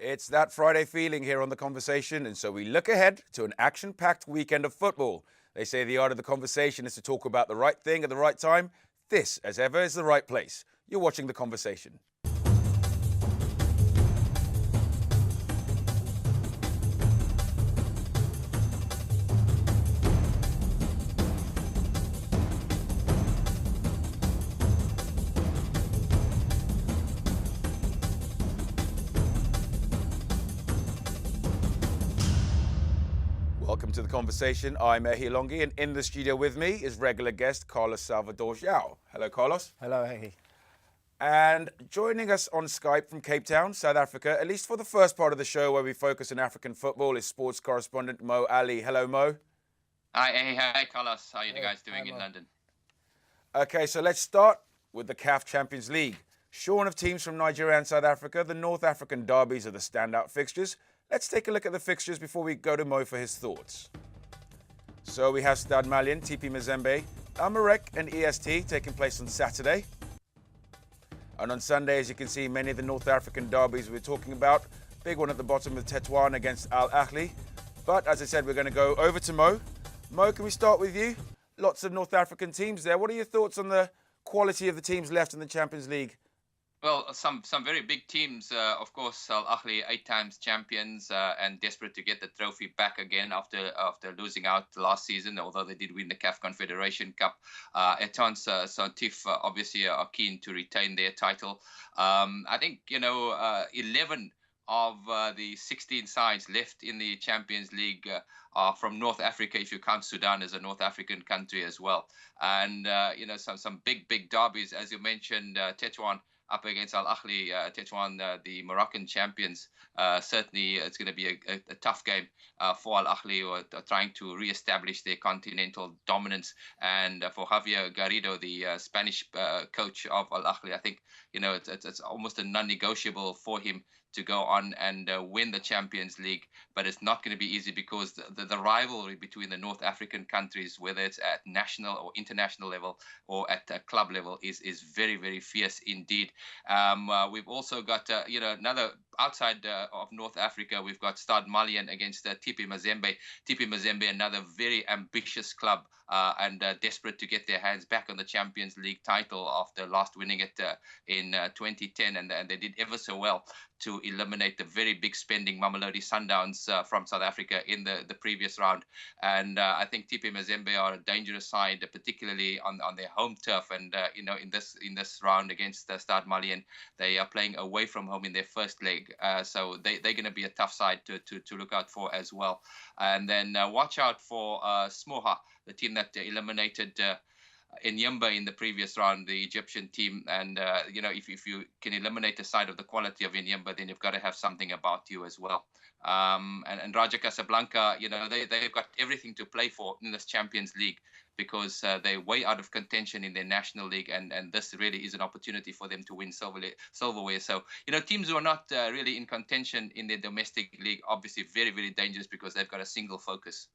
It's that Friday feeling here on The Conversation, and so we look ahead to an action-packed weekend of football. They say the art of the conversation is to talk about the right thing at the right time. This, as ever, is the right place. You're watching The Conversation. Welcome to The Conversation. I'm Ehi Alonge, and in the studio with me is regular guest Carlos Salvador. Hello, Carlos. Hello, Ehi. And joining us on Skype from Cape Town, South Africa, at least for the first part of the show where we focus on African football, is sports correspondent Mo Ali. Hello, Mo. Hi, Carlos. How are you Hey, guys doing hi, in Mo. London? Okay, so let's start with the CAF Champions League. Shorn of teams from Nigeria and South Africa, the North African derbies are the standout fixtures. Let's take a look at the fixtures before we go to Mo for his thoughts. So we have Stade Malien, TP Mazembe, Amarek and EST taking place on Saturday. And on Sunday, as you can see, many of the North African derbies we're talking about. Big one at the bottom with Tetuan against Al Ahly. But as I said, we're going to go over to Mo. Mo, can we start with you? Lots of North African teams there. What are your thoughts on the quality of the teams left in the Champions League? Well, some very big teams. Of course, Al Ahly 8 times champions and desperate to get the trophy back again after losing out last season. Although they did win the CAF Confederation Cup, Etan Saintif obviously are keen to retain their title. I think 11 of the 16 sides left in the Champions League are from North Africa, if you count Sudan as a North African country as well. And some big derbies, as you mentioned, Tetuan up against Al Ahly, Tetuan, the Moroccan champions. Certainly, it's going to be a tough game for Al Ahly, who are trying to re-establish their continental dominance. And for Javier Garrido, the Spanish coach of Al Ahly, I think it's almost a non-negotiable for him to go on and win the Champions League. But it's not going to be easy because the rivalry between the North African countries, whether it's at national or international level or at club level, is very, very fierce indeed. We've also got, another outside of North Africa, we've got Stade Malien against TP Mazembe. TP Mazembe, another very ambitious club and desperate to get their hands back on the Champions League title after last winning it in 2010. And they did ever so well to eliminate the very big spending Mamelodi Sundowns from South Africa in the previous round. And I think TP Mazembe are a dangerous side, particularly on their home turf. And in this round against Stade Malien, they are playing away from home in their first leg. So they're going to be a tough side to look out for as well. And then watch out for Smoha, the team that eliminated Enyimba in the previous round, the Egyptian team. And, if you can eliminate the side of the quality of Enyimba, then you've got to have something about you as well. And Raja Casablanca, they've got everything to play for in this Champions League because they're way out of contention in their national league. And this really is an opportunity for them to win silverware. So, teams who are not really in contention in their domestic league, obviously very, very dangerous because they've got a single focus.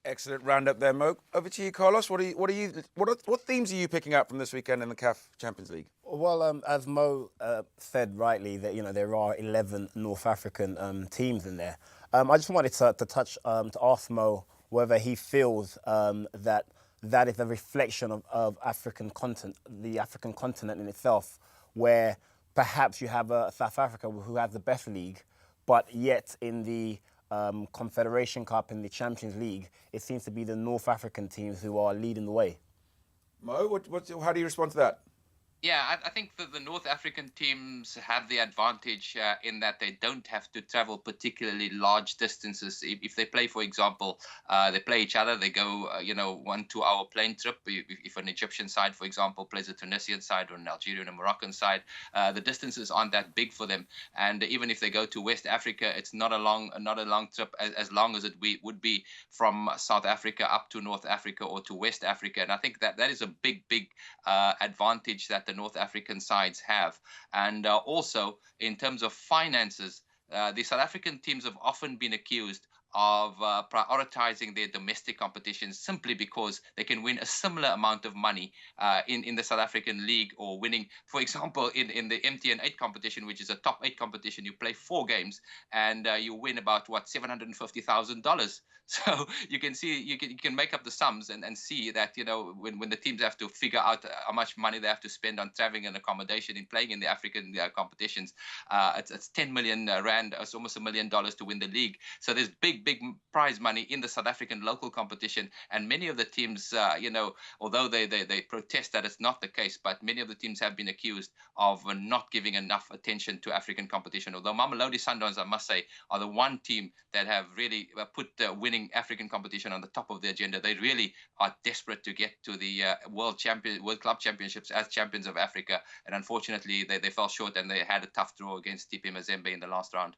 Excellent roundup there, Mo. Over to you, Carlos. What themes are you picking up from this weekend in the CAF Champions League? Well, as Mo said rightly, that there are 11 North African teams in there. I just wanted to ask Mo whether he feels that is a reflection of African content, the African continent in itself, where perhaps you have South Africa who has the best league, but yet in the Confederation Cup and the Champions League, it seems to be the North African teams who are leading the way. Mo, how do you respond to that? Yeah, I think that the North African teams have the advantage in that they don't have to travel particularly large distances. If they play, for example, they play each other, they go, 1-2 hour plane trip. If an Egyptian side, for example, plays a Tunisian side or an Algerian or Moroccan side, the distances aren't that big for them. And even if they go to West Africa, it's not a long trip as long as it would be from South Africa up to North Africa or to West Africa. And I think that is a big advantage that the North African sides have. And also in terms of finances, the South African teams have often been accused of prioritizing their domestic competitions simply because they can win a similar amount of money in the South African league, or winning, for example, in the MTN 8 competition, which is a top 8 competition. You play 4 games and you win about what, $750,000. So you can see, you can make up the sums and see that, you know, when the teams have to figure out how much money they have to spend on traveling and accommodation in playing in the African competitions, it's 10 million rand. It's almost $1 million to win the league. So there's big prize money in the South African local competition, and many of the teams, you know, although they protest that it's not the case, but many of the teams have been accused of not giving enough attention to African competition. Although Mamelodi Sundowns, I must say, are the one team that have really put winning African competition on the top of the agenda. They really are desperate to get to the World Club Championships as champions of Africa, and unfortunately they fell short, and they had a tough draw against TP Mazembe in the last round.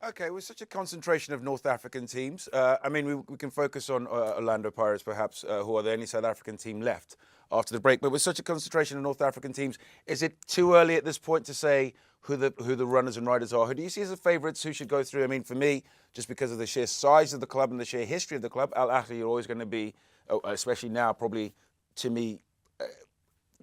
Okay, with such a concentration of North African teams, I mean, we can focus on Orlando Pirates, perhaps, who are the only South African team left after the break. But with such a concentration of North African teams, is it too early at this point to say who the runners and riders are? Who do you see as the favourites who should go through? I mean, for me, just because of the sheer size of the club and the sheer history of the club, Al Ahly are always going to be, especially now, probably, to me,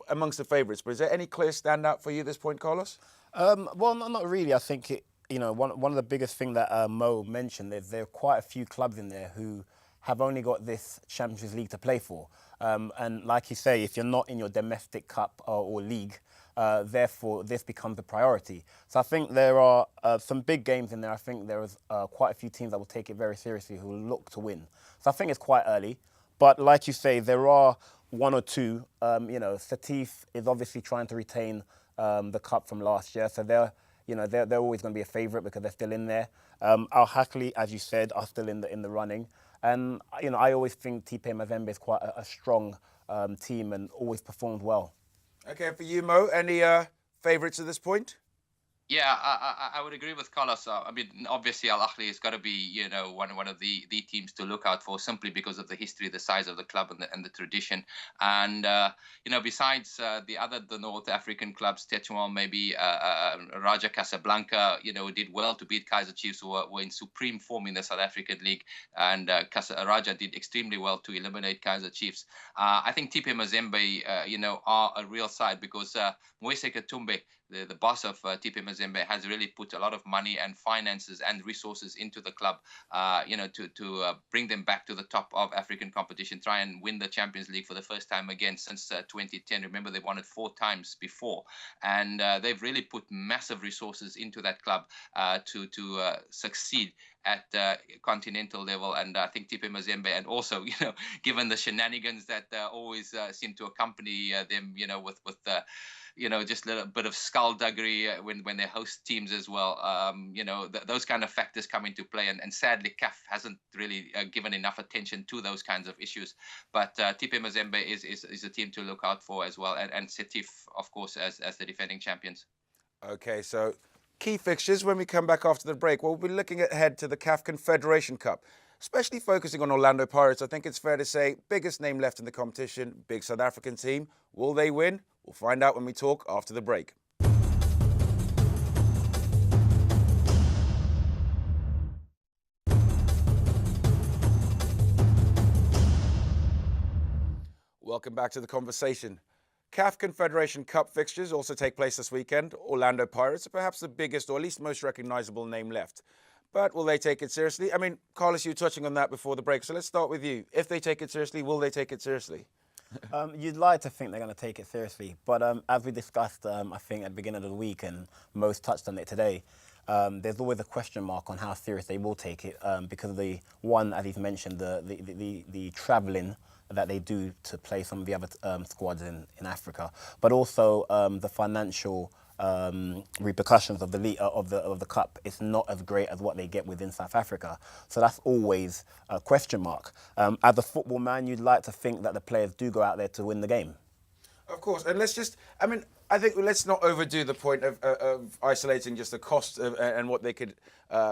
amongst the favourites. But is there any clear standout for you at this point, Carlos? Well, not really. I think you know, one of the biggest thing that Mo mentioned is there are quite a few clubs in there who have only got this Champions League to play for. And like you say, if you're not in your domestic cup or league, therefore this becomes a priority. So I think there are some big games in there. I think there is quite a few teams that will take it very seriously, who will look to win. So I think it's quite early. But like you say, there are one or two. You know, Sétif is obviously trying to retain the cup from last year, so they're always going to be a favourite because they're still in there. Al Ahly, as you said, are still in the running, and you know, I always think TP Mazembe is quite a strong team and always performed well. Okay, for you, Mo, any favourites at this point? Yeah, I would agree with Carlos. I mean, obviously, Al Ahly has got to be, you know, one of the teams to look out for, simply because of the history, the size of the club, and the tradition. And you know, besides the North African clubs, Tetuan, maybe Raja Casablanca, you know, did well to beat Kaizer Chiefs, who were in supreme form in the South African league, and Raja did extremely well to eliminate Kaizer Chiefs. I think TP Mazembe, you know, are a real side, because Moise Katumbe, the boss of TP Mazembe, has really put a lot of money and finances and resources into the club, you know, to bring them back to the top of African competition, try and win the Champions League for the first time again since 2010. Remember, they've won it 4 times before, and they've really put massive resources into that club to succeed at continental level. And I think TP Mazembe, and also, you know, given the shenanigans that always seem to accompany them, you know, with you know, just a little bit of skullduggery when they host teams as well. You know, those kind of factors come into play, and sadly, CAF hasn't really given enough attention to those kinds of issues. But TP Mazembe is a team to look out for as well, and Sétif, of course, as the defending champions. Okay, so key fixtures when we come back after the break. Well, we'll be looking ahead to the CAF Confederation Cup, especially focusing on Orlando Pirates. I think it's fair to say, biggest name left in the competition, big South African team. Will they win? We'll find out when we talk after the break. Welcome back to the conversation. CAF Confederation Cup fixtures also take place this weekend. Orlando Pirates are perhaps the biggest, or at least most recognisable name left. But will they take it seriously? I mean, Carlos, you were touching on that before the break, so let's start with you. If they take it seriously, will they take it seriously? You'd like to think they're going to take it seriously, but as we discussed, I think at the beginning of the week, and most touched on it today, there's always a question mark on how serious they will take it, because of the one, as he's mentioned, the travelling that they do to play some of the other squads in Africa, but also the financial repercussions of the cup. It's not as great as what they get within South Africa, so that's always a question mark. As a football man, you'd like to think that the players do go out there to win the game. Of course, and let's just, I mean, I think let's not overdo the point of isolating just the cost and what they could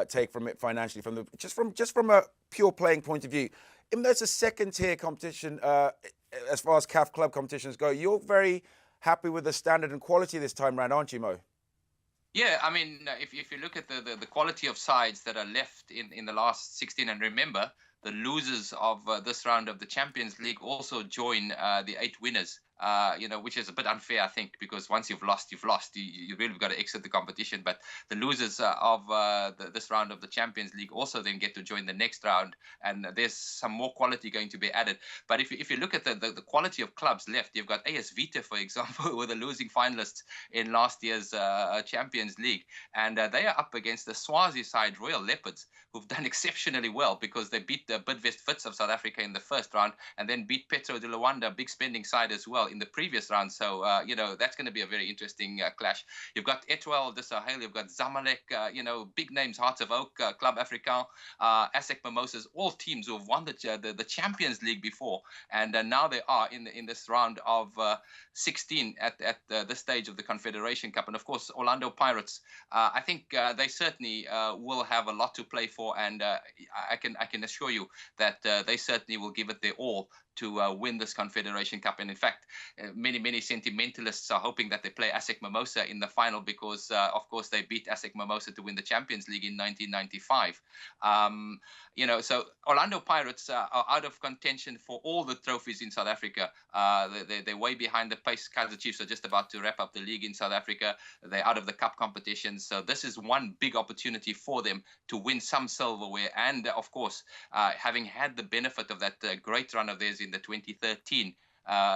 take from it financially, just from a pure playing point of view. Even though it's a second-tier competition, as far as CAF club competitions go, you're very happy with the standard and quality this time round, aren't you, Mo? Yeah, I mean, if you look at the quality of sides that are left in the last 16, and remember, the losers of this round of the Champions League also join the 8 winners. Which is a bit unfair, I think, because once you've lost, you've lost. You really got to exit the competition. But the losers of this round of the Champions League also then get to join the next round, and there's some more quality going to be added. But if you look at the quality of clubs left, you've got AS Vita, for example, who were the losing finalists in last year's Champions League. And they are up against the Swazi side, Royal Leopards, who've done exceptionally well because they beat the Bidvest Wits of South Africa in the first round and then beat Petro de Luanda, big spending side as well, in the previous round. So, that's going to be a very interesting clash. You've got Etoile de Sahel, you've got Zamalek, big names, Hearts of Oak, Club Africain, ASEC Mimosas, all teams who have won the Champions League before. And now they are in this round of 16 at this stage of the Confederation Cup. And of course, Orlando Pirates, I think they certainly will have a lot to play for. And I can assure you that they certainly will give it their all to win this Confederation Cup. And in fact, many sentimentalists are hoping that they play ASEC Mimosa in the final because, of course, they beat ASEC Mimosa to win the Champions League in 1995. So Orlando Pirates are out of contention for all the trophies in South Africa. They're way behind the pace. Kaizer Chiefs are just about to wrap up the league in South Africa. They're out of the cup competition. So this is one big opportunity for them to win some silverware. And, of course, having had the benefit of that great run of theirs in the 2013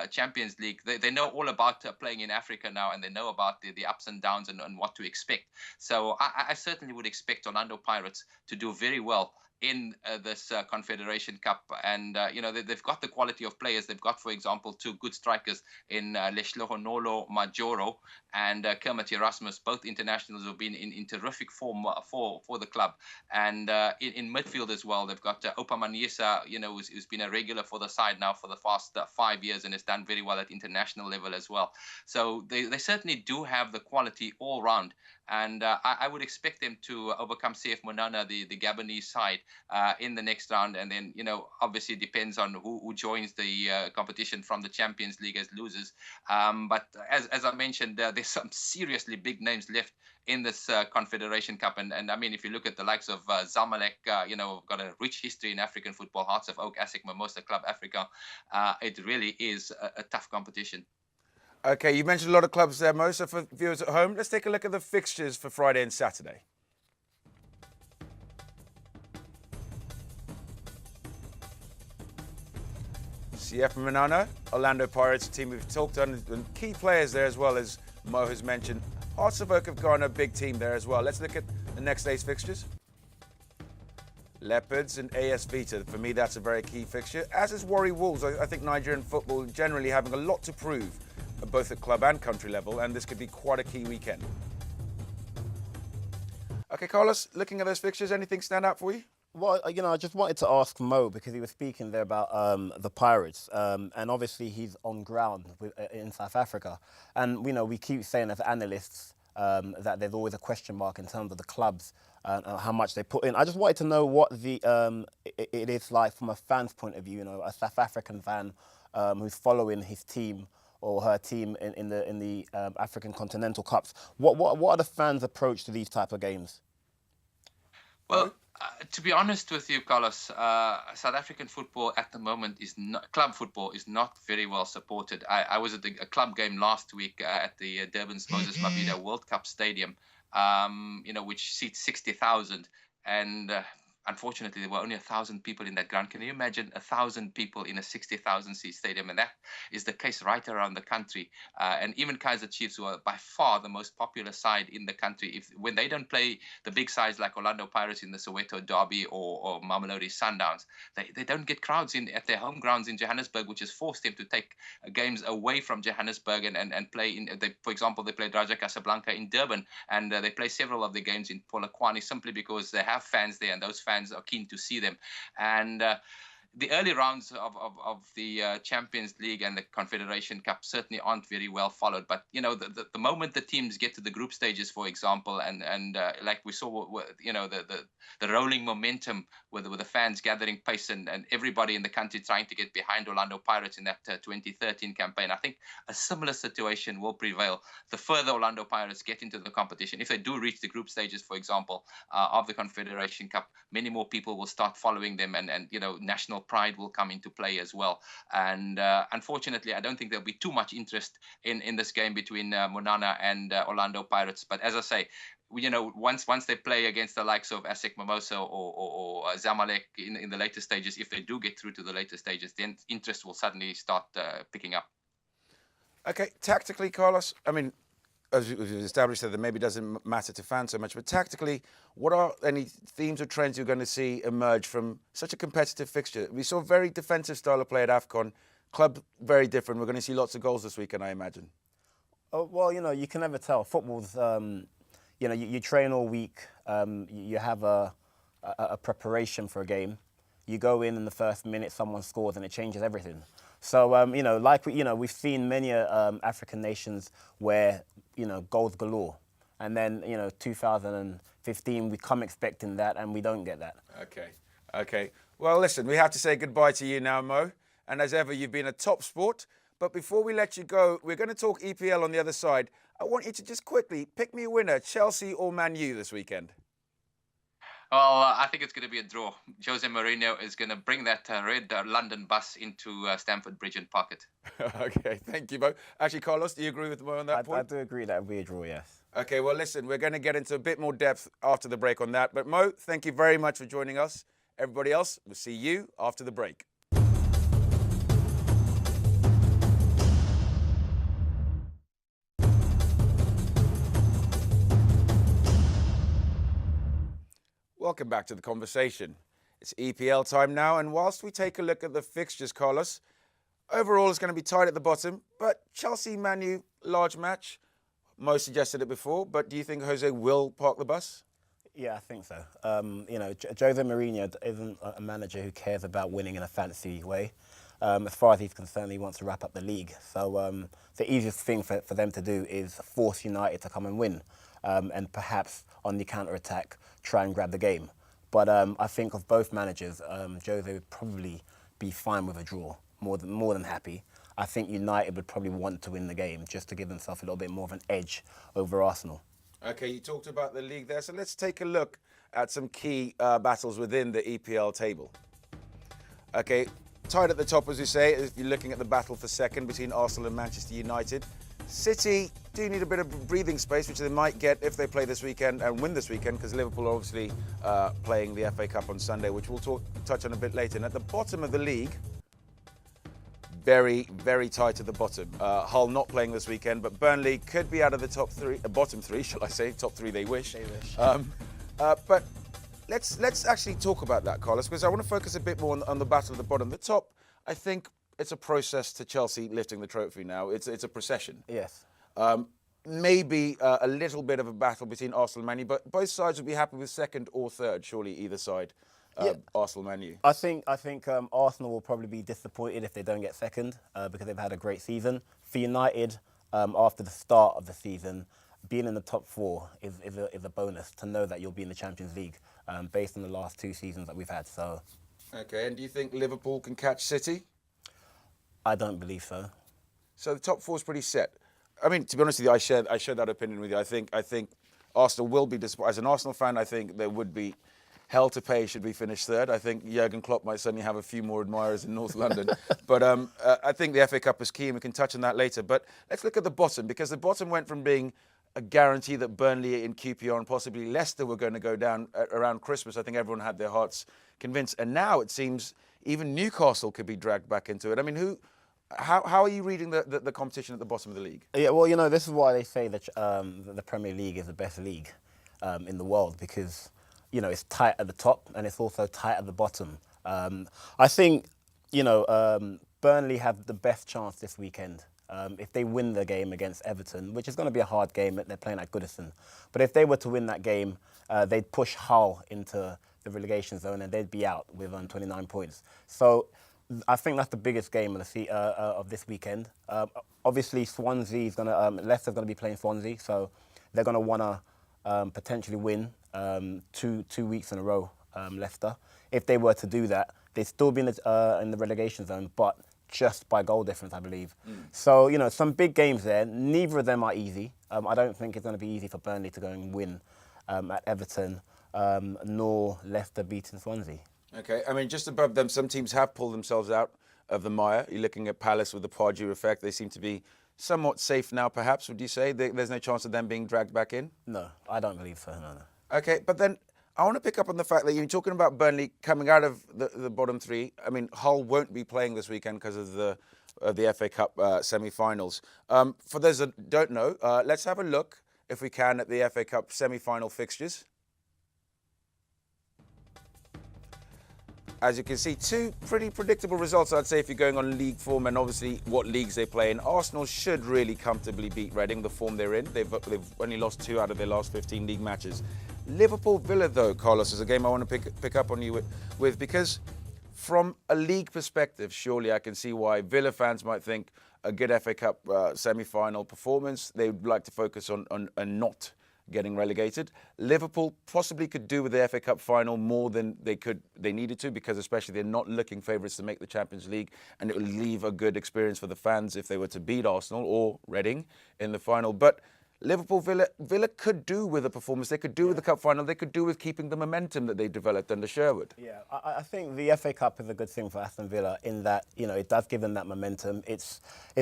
Champions League, they know all about playing in Africa now, and they know about the ups and downs and what to expect. So I certainly would expect Orlando Pirates to do very well in this Confederation Cup. And, they've got the quality of players. They've got, for example, two good strikers in Leshlohonolo Majoro and Kermit Erasmus, both internationals who've been in terrific form for the club. And in midfield as well, they've got Opa Maniesa, who's been a regular for the side now for the past 5 years and has done very well at international level as well. So they certainly do have the quality all round. And I would expect them to overcome CF Monana, the Gabonese side, in the next round. And then, obviously it depends on who joins the competition from the Champions League as losers. But as I mentioned, there's some seriously big names left in this Confederation Cup. And I mean, if you look at the likes of Zamalek, got a rich history in African football, Hearts of Oak, ASEC Mimosa, Club Africa. It really is a tough competition. Okay, you mentioned a lot of clubs there, Mo. So for viewers at home, let's take a look at the fixtures for Friday and Saturday. CF Monana, Orlando Pirates, a team we've talked on, and key players there as well, as Mo has mentioned. Hearts of Oak have gone a big team there as well. Let's look at the next day's fixtures. Leopards and AS Vita. For me, that's a very key fixture, as is Warri Wolves. I think Nigerian football generally having a lot to prove, both at club and country level, and this could be quite a key weekend. Okay, Carlos, looking at those fixtures, anything stand out for you? Well, I just wanted to ask Mo, because he was speaking there about the Pirates, and obviously he's on ground in South Africa. And, we keep saying as analysts that there's always a question mark in terms of the clubs and how much they put in. I just wanted to know what it is like from a fan's point of view, a South African fan who's following his team or her team in the African Continental Cups. What are the fans' approach to these type of games? Well, to be honest with you, Carlos, South African football at the moment club football is not very well supported. I was at a club game last week at the Durban's Moses Mabhida World Cup Stadium, which seats 60,000, and unfortunately, there were only 1,000 people in that ground. Can you imagine 1,000 people in a 60,000 seat stadium? And that is the case right around the country. And even Kaizer Chiefs, who are by far the most popular side in the country, when they don't play the big sides like Orlando Pirates in the Soweto Derby or Mamelodi Sundowns, they don't get crowds at their home grounds in Johannesburg, which has forced them to take games away from Johannesburg and play for example, they played Raja Casablanca in Durban, and they play several of the games in Polokwane simply because they have fans there, and those fans are keen to see them. And the early rounds of the Champions League and the Confederation Cup certainly aren't very well followed. But the moment the teams get to the group stages, for example, and like we saw, the rolling momentum with the fans gathering pace and everybody in the country trying to get behind Orlando Pirates in that 2013 campaign, I think a similar situation will prevail the further Orlando Pirates get into the competition. If they do reach the group stages, for example, of the Confederation Cup, many more people will start following them, and national pride will come into play as well. And unfortunately, I don't think there'll be too much interest in this game between Monana and Orlando Pirates. But as I say, once they play against the likes of ASEC Mimosa or Zamalek in the later stages, if they do get through to the later stages, then interest will suddenly start picking up. Okay, tactically, Carlos, I mean, as we've established that maybe doesn't matter to fans so much, but tactically, what are any themes or trends you're going to see emerge from such a competitive fixture? We saw a very defensive style of play at AFCON. Club, very different. We're going to see lots of goals this weekend, I imagine. Oh, well, you can never tell. Football's, you train all week. You have a preparation for a game. You go in the first minute, someone scores, and it changes everything. So, we've seen many African nations where, goals galore. And then, 2015, we come expecting that, and we don't get that. Okay. Well, listen, we have to say goodbye to you now, Mo. And as ever, you've been a top sport. But before we let you go, we're going to talk EPL on the other side. I want you to just quickly pick me a winner, Chelsea or Man U this weekend. Well, I think it's going to be a draw. Jose Mourinho is going to bring that red London bus into Stamford Bridge and park it. Okay, thank you, Mo. Actually, Carlos, do you agree with Mo on that point? I do agree that would be a draw, yes. Okay, well, listen, we're going to get into a bit more depth after the break on that. But Mo, thank you very much for joining us. Everybody else, we'll see you after the break. Welcome back to the conversation. It's EPL time now, and whilst we take a look at the fixtures, Carlos, overall it's going to be tight at the bottom, but Chelsea-Man U, large match. Mo suggested it before, but do you think Jose will park the bus? Yeah, I think so. Jose Mourinho isn't a manager who cares about winning in a fancy way. As far as he's concerned, he wants to wrap up the league. So the easiest thing for them to do is force United to come and win, and perhaps on the counter-attack, try and grab the game. But I think of both managers, Jose would probably be fine with a draw, more than happy. I think United would probably want to win the game just to give themselves a little bit more of an edge over Arsenal. Okay, you talked about the league there, so let's take a look at some key battles within the EPL table. Okay, tied at the top, as we say, if you're looking at the battle for second between Arsenal and Manchester United. City do need a bit of breathing space, which they might get if they play this weekend and win this weekend, because Liverpool are obviously playing the FA Cup on Sunday, which we'll touch on a bit later. And at the bottom of the league, very, very tight at the bottom. Hull not playing this weekend, but Burnley could be out of the top three, bottom three, shall I say? Top three, they wish. They wish. But let's actually talk about that, Carlos, because I want to focus a bit more on the battle at the bottom. The top, I think it's a process to Chelsea lifting the trophy now. It's a procession. Yes. Maybe a little bit of a battle between Arsenal and Man U, but both sides would be happy with second or third, surely either side. Arsenal, Man U. I think Arsenal will probably be disappointed if they don't get second because they've had a great season. For United, after the start of the season, being in the top four is a bonus to know that you'll be in the Champions League based on the last two seasons that we've had. So. Okay, and do you think Liverpool can catch City? I don't believe so. So the top four is pretty set. I mean, to be honest with you, I share that opinion with you. I think Arsenal will be disappointed. As an Arsenal fan, I think there would be hell to pay should we finish third. I think Jurgen Klopp might certainly have a few more admirers in North London. But I think the FA Cup is key, and we can touch on that later. But let's look at the bottom, because the bottom went from being a guarantee that Burnley and QPR and possibly Leicester were going to go down around Christmas. I think everyone had their hearts convinced. And now it seems even Newcastle could be dragged back into it. I mean, how are you reading the competition at the bottom of the league? Yeah, well, this is why they say that the Premier League is the best league in the world, because, it's tight at the top and it's also tight at the bottom. I think, Burnley have the best chance this weekend. If they win the game against Everton, which is going to be a hard game, they're playing at Goodison. But if they were to win that game, they'd push Hull into the relegation zone and they'd be out with 29 points. So I think that's the biggest game of this weekend. Obviously, Swansea's Leicester's going to be playing Swansea, so they're going to want to potentially win 2 weeks in a row, Leicester. If they were to do that, they'd still be in the relegation zone, but just by goal difference, I believe. So, some big games there. Neither of them are easy. I don't think it's going to be easy for Burnley to go and win at Everton, nor Leicester beating Swansea. Okay, I mean, just above them, some teams have pulled themselves out of the mire. You're looking at Palace with the Pardew effect. They seem to be somewhat safe now, perhaps, would you say? There's no chance of them being dragged back in? No, I don't believe so, no. Okay, but then I want to pick up on the fact that you're talking about Burnley coming out of the bottom three. I mean, Hull won't be playing this weekend because of the FA Cup semi-finals. For those that don't know, let's have a look, if we can, at the FA Cup semi-final fixtures. As you can see, 2 pretty predictable results, I'd say, if you're going on league form and obviously what leagues they play in. Arsenal should really comfortably beat Reading, the form they're in. They've only lost 2 out of their last 15 league matches. Liverpool-Villa, though, Carlos, is a game I want to pick up on you with because from a league perspective, surely I can see why Villa fans might think a good FA Cup semi-final performance, they would like to focus on not getting relegated. Liverpool possibly could do with the FA Cup final more than they needed to, because especially they're not looking favourites to make the Champions League, and it will leave a good experience for the fans if they were to beat Arsenal or Reading in the final. But Villa could do with a performance. They could do with the cup final. They could do with keeping the momentum that they developed under Sherwood. Yeah, I think the FA Cup is a good thing for Aston Villa in that, it does give them that momentum. It's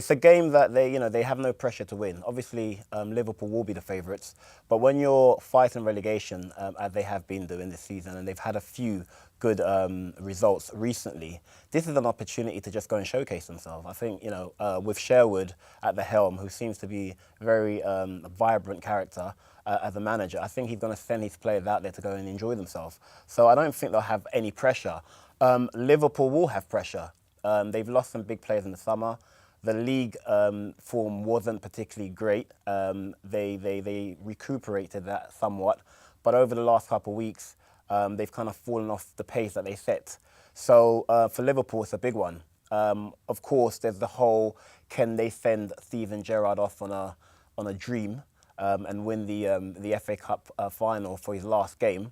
a game that they have no pressure to win. Obviously, Liverpool will be the favourites, but when you're fighting relegation, as they have been doing this season, and they've had a few good results recently, this is an opportunity to just go and showcase themselves. I think, with Sherwood at the helm, who seems to be a very vibrant character as a manager, I think he's going to send his players out there to go and enjoy themselves. So I don't think they'll have any pressure. Liverpool will have pressure. They've lost some big players in the summer. The league form wasn't particularly great. They recuperated that somewhat, but over the last couple of weeks, they've kind of fallen off the pace that they set. So for Liverpool, it's a big one. Of course, there's the whole, can they send Steven Gerrard off on a dream and win the FA Cup final for his last game?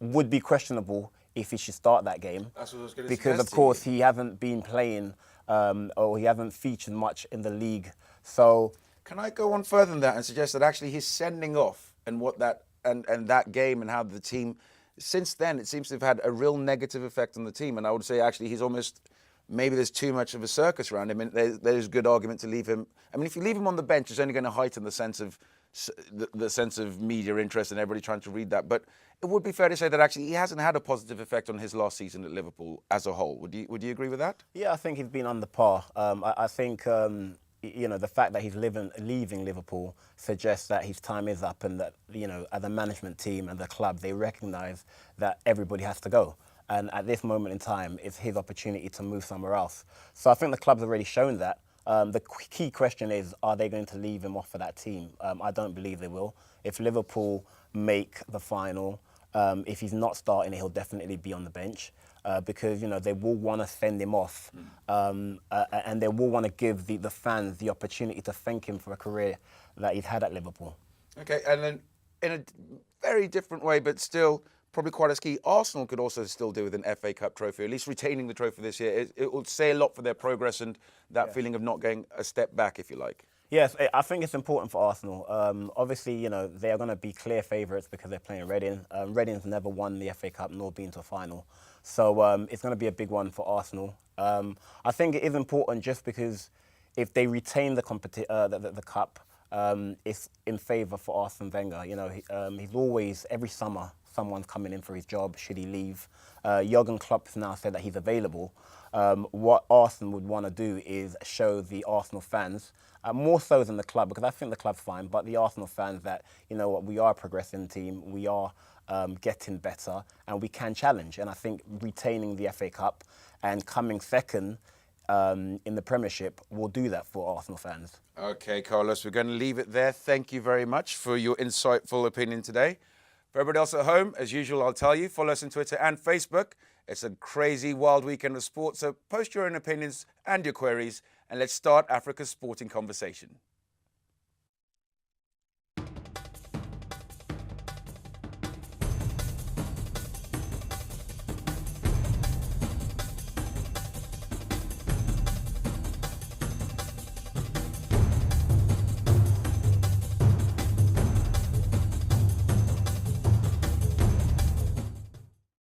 Would be questionable if he should start that game. That's what I was going to because, of course, he hasn't been playing or he hasn't featured much in the league. So, can I go on further than that and suggest that actually his sending off and what that and that game and how the team, since then, it seems to have had a real negative effect on the team. And I would say, actually, he's almost, maybe there's too much of a circus around him. And there's good argument to leave him. I mean, if you leave him on the bench, it's only going to heighten the sense of media interest and everybody trying to read that. But it would be fair to say that actually he hasn't had a positive effect on his last season at Liverpool as a whole. Would you agree with that? Yeah, I think he's been under par. I think the fact that he's leaving Liverpool suggests that his time is up, and that as a management team and the club, they recognise that everybody has to go. And at this moment in time, it's his opportunity to move somewhere else. So I think the club's already shown that. The key question is, are they going to leave him off for that team? I don't believe they will. If Liverpool make the final, if he's not starting, he'll definitely be on the bench. Because they will want to send him off, and they will want to give the fans the opportunity to thank him for a career that he's had at Liverpool. Okay, and then in a very different way, but still probably quite as key, Arsenal could also still do with an FA Cup trophy, at least retaining the trophy this year. It will say a lot for their progress and that feeling of not going a step back, if you like. Yes, I think it's important for Arsenal. Obviously, they are going to be clear favourites because they're playing Reading. Reading's never won the FA Cup nor been to a final. So it's going to be a big one for Arsenal. I think it is important just because if they retain the cup, it's in favour for Arsene Wenger. He's always, every summer, someone's coming in for his job, should he leave. Jurgen Klopp's now said that he's available. What Arsenal would want to do is show the Arsenal fans, more so than the club, because I think the club's fine, but the Arsenal fans that, we are a progressing team, we are getting better, and we can challenge. And I think retaining the FA Cup and coming second in the Premiership will do that for Arsenal fans. Okay, Carlos, we're going to leave it there. Thank you very much for your insightful opinion today. For everybody else at home, as usual, I'll tell you, follow us on Twitter and Facebook. It's a crazy, wild weekend of sport, so post your own opinions and your queries, and let's start Africa's sporting conversation.